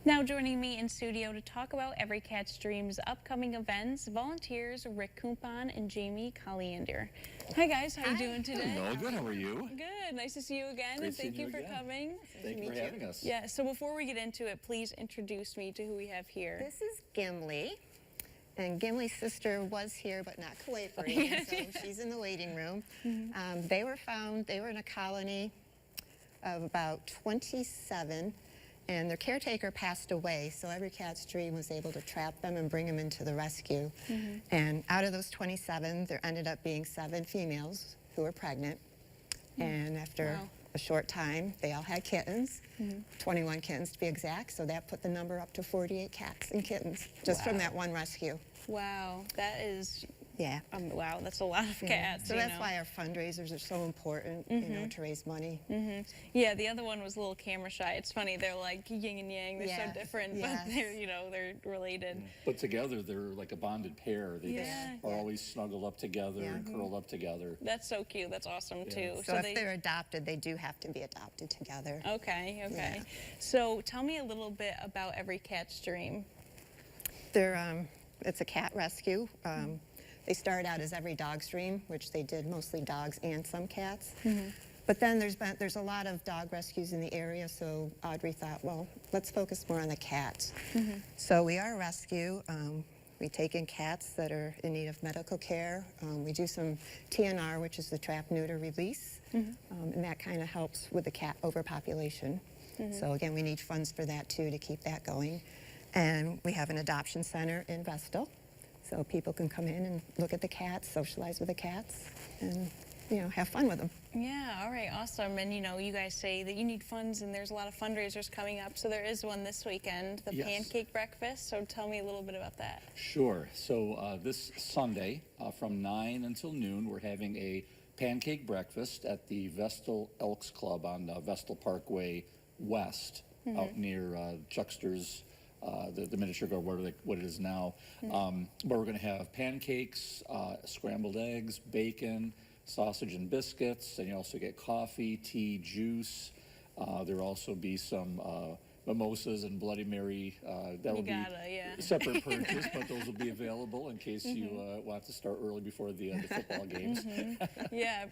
Now joining me in studio to talk about Every Cat's Dream's upcoming events, volunteers Rick Kumpon and Jamie Colliander. Hi guys, how are you doing today? Hello, good, how are you? Good, nice to see you again, Great and thank seeing you you for again. coming. Thank you for having us. Yeah, so before we get into it, please introduce me to who we have here. This is Gimli, and Gimli's sister was here but not cooperating, so she's in the waiting room. They were in a colony of about 27, and their caretaker passed away, so Every Cat's Dream was able to trap them and bring them into the rescue. And out of those 27, there ended up being 7 females who were pregnant, and after a short time, they all had kittens, 21 kittens to be exact, so that put the number up to 48 cats and kittens just from that one rescue. Wow, that is, Yeah. wow, that's a lot of cats. So you that's know. why our fundraisers are so important, you know, to raise money. Yeah, the other one was a little camera shy. It's funny, they're like yin and yang, they're Yes, so different, yes. but they're, you know, they're related. But together, they're like a bonded pair. They Yeah. are always snuggled up together and curled up together. That's so cute, that's awesome too. So if they're adopted, they do have to be adopted together. Okay. Yeah. So tell me a little bit about Every Cat's Dream. It's a cat rescue. They started out as Every Dog's Dream, which they did mostly dogs and some cats. But then there's a lot of dog rescues in the area, so Audrey thought, well, let's focus more on the cats. So we are a rescue. We take in cats that are in need of medical care. We do some TNR, which is the trap, neuter, release, and that kind of helps with the cat overpopulation. So again, we need funds for that too to keep that going. And we have an adoption center in Vestal, so people can come in and look at the cats, socialize with the cats, and you know, have fun with them. Yeah, all right, awesome. And you know, you guys say that you need funds and there's a lot of fundraisers coming up. So there is one this weekend, the Yes. Pancake Breakfast. So tell me a little bit about that. Sure. So this Sunday from 9 until noon, we're having a pancake breakfast at the Vestal Elks Club on Vestal Parkway West, out near Chuckster's, the miniature go what it is now. But we're going to have pancakes, scrambled eggs, bacon, sausage and biscuits, and you also get coffee, tea, juice. There'll also be some mimosas and Bloody Mary. That will be yeah. separate purchase, but those will be available in case you want to start early before the football games. Yeah,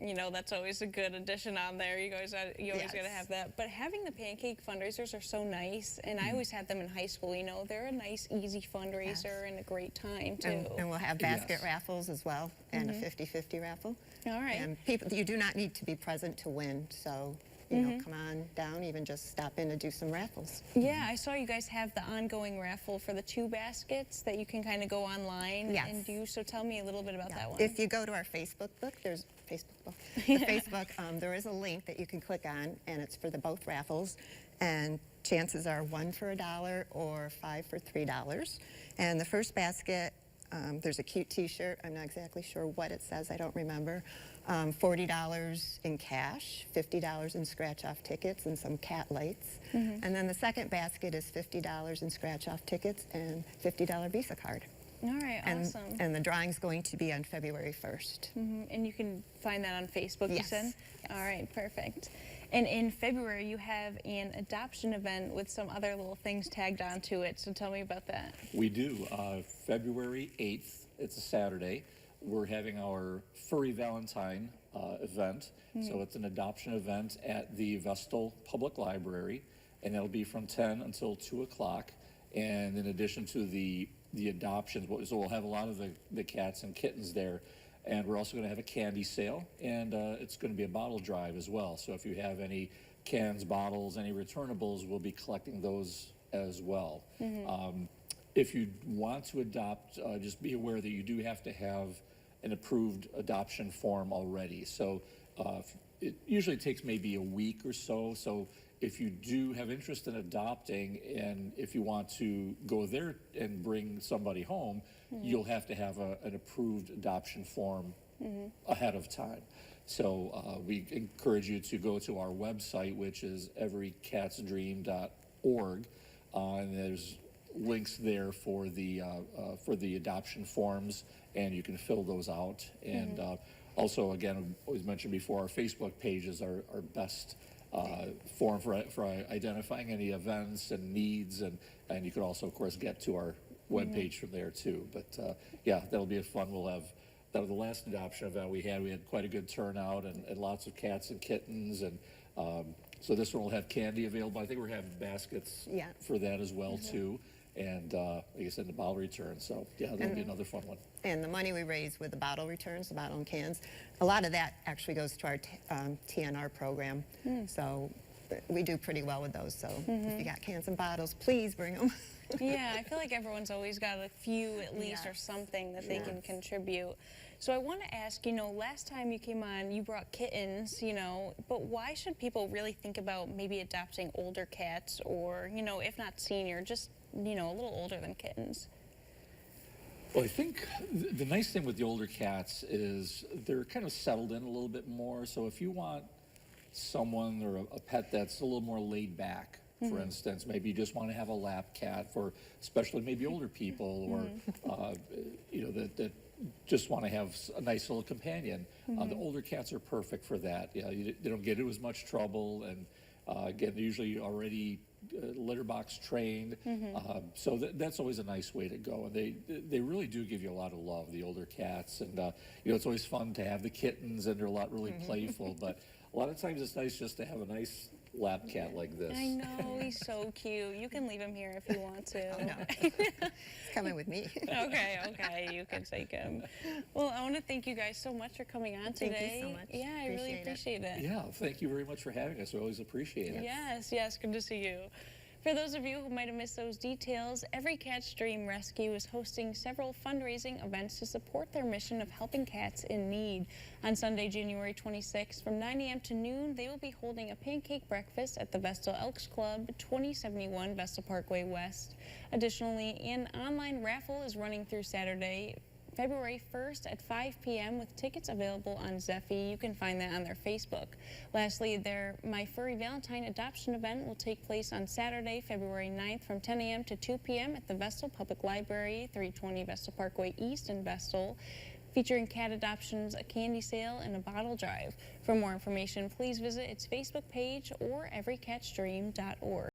you know, that's always a good addition on there. You always got to have that. But having the pancake fundraisers are so nice, and I always had them in high school. You know, they're a nice, easy fundraiser and a great time too. And we'll have basket Yes. raffles as well, and a 50-50 raffle. All right. And people, you do not need to be present to win, so you know, come on down, even just stop in to do some raffles. Yeah, I saw you guys have the ongoing raffle for the 2 baskets that you can kind of go online and do. So tell me a little bit about that one. If you go to our Facebook book, the Facebook, there is a link that you can click on, and it's for both raffles. And chances are 1 for $1 or 5 for $3. And the first basket, there's a cute T-shirt. I'm not exactly sure what it says. I don't remember. $40 in cash, $50 in scratch-off tickets, and some cat lights. And then the second basket is $50 in scratch-off tickets and $50 Visa card. All right, awesome. And the drawing's going to be on February 1st. And you can find that on Facebook, you Yes. said? Yes. All right, perfect. And in February, you have an adoption event with some other little things tagged onto it. So tell me about that. We do. February 8th, it's a Saturday. We're having our Furry Valentine event. So it's an adoption event at the Vestal Public Library, and it'll be from 10 until 2 o'clock. And in addition to the adoptions, so we'll have a lot of the cats and kittens there. And we're also going to have a candy sale, and it's going to be a bottle drive as well. So if you have any cans, bottles, any returnables, we'll be collecting those as well. If you want to adopt, just be aware that you do have to have an approved adoption form already. So it usually takes maybe a week or so. So if you do have interest in adopting, and if you want to go there and bring somebody home, you'll have to have an approved adoption form ahead of time. So we encourage you to go to our website, which is everycatsdream.org, and there's links there for the adoption forms, and you can fill those out. And also, again, always mentioned before, our Facebook page is our best form for identifying any events and needs, and you can also, of course, get to our webpage from there too. But yeah, that'll be a fun. That was the last adoption event we had. We had quite a good turnout and lots of cats and kittens, and so this one will have candy available. I think we're having baskets for that as well too. And like I said, the bottle return. So yeah, that'll be another fun one. And the money we raise with the bottle returns, the bottle and cans, a lot of that actually goes to our TNR program. So we do pretty well with those. So if you got cans and bottles, please bring them. Yeah, I feel like everyone's always got a few at least or something that they can contribute. So I want to ask, you know, last time you came on, you brought kittens, you know, but why should people really think about maybe adopting older cats or, you know, if not senior, just, you know, a little older than kittens? Well, I think the nice thing with the older cats is they're kind of settled in a little bit more. So if you want someone or a pet that's a little more laid back, for instance, maybe you just want to have a lap cat for especially maybe older people or, you know, that just want to have a nice little companion. The older cats are perfect for that. Yeah, they don't get into as much trouble, and again, they're usually already litter box trained, so that's always a nice way to go. And they really do give you a lot of love, the older cats, and you know, it's always fun to have the kittens, and they're really playful. But a lot of times it's nice just to have a nice lap cat like this. I know, he's so cute. You can leave him here if you want to. Oh, no. It's coming with me. Okay, you can take him. Well, I want to thank you guys so much for coming on today. Thank you so much. Yeah, I really appreciate it. Yeah, thank you very much for having us. We always appreciate it. Yes, good to see you. For those of you who might have missed those details, Every Cat's Dream Rescue is hosting several fundraising events to support their mission of helping cats in need. On Sunday, January 26th, from 9 a.m. to noon, they will be holding a pancake breakfast at the Vestal Elks Club, 2071 Vestal Parkway West. Additionally, an online raffle is running through Saturday, February 1st at 5 p.m. with tickets available on Zeffy. You can find that on their Facebook. Lastly, their My Furry Valentine adoption event will take place on Saturday, February 9th from 10 a.m. to 2 p.m. at the Vestal Public Library, 320 Vestal Parkway East in Vestal, featuring cat adoptions, a candy sale, and a bottle drive. For more information, please visit its Facebook page or everycatsdream.org.